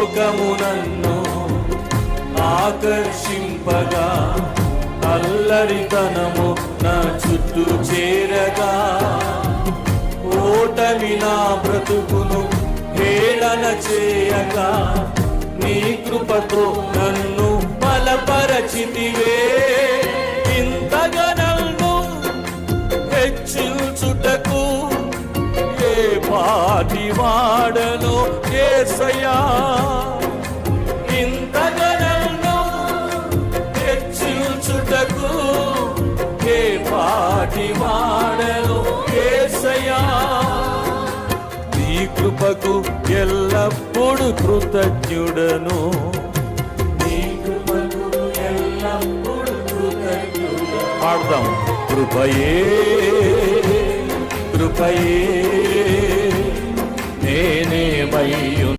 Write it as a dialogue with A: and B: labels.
A: లోకము నన్ను ఆకర్షింపగా, అల్లరితనము నా చుట్టూ చేరగా, ఓటమి నా బ్రతుకును హేళన చేయగా, నీ కృపతో నన్ను బలపరచితివే. ఇంతగా నన్ను హెచ్చించుటకు ఏ పాటి వాడను యేసయ్యా. ఇంతగా నన్ను హెచ్చించుటకు ఏ పాటి వాడను యేసయ్యా. నీ కృపకు ఎల్లప్పుడు కృతజ్ఞుడను, నీ కృపకు ఎల్లప్పుడు కృతజ్ఞుడను. పాడదాం. కృపయే కృపయే నేనేమయ్యు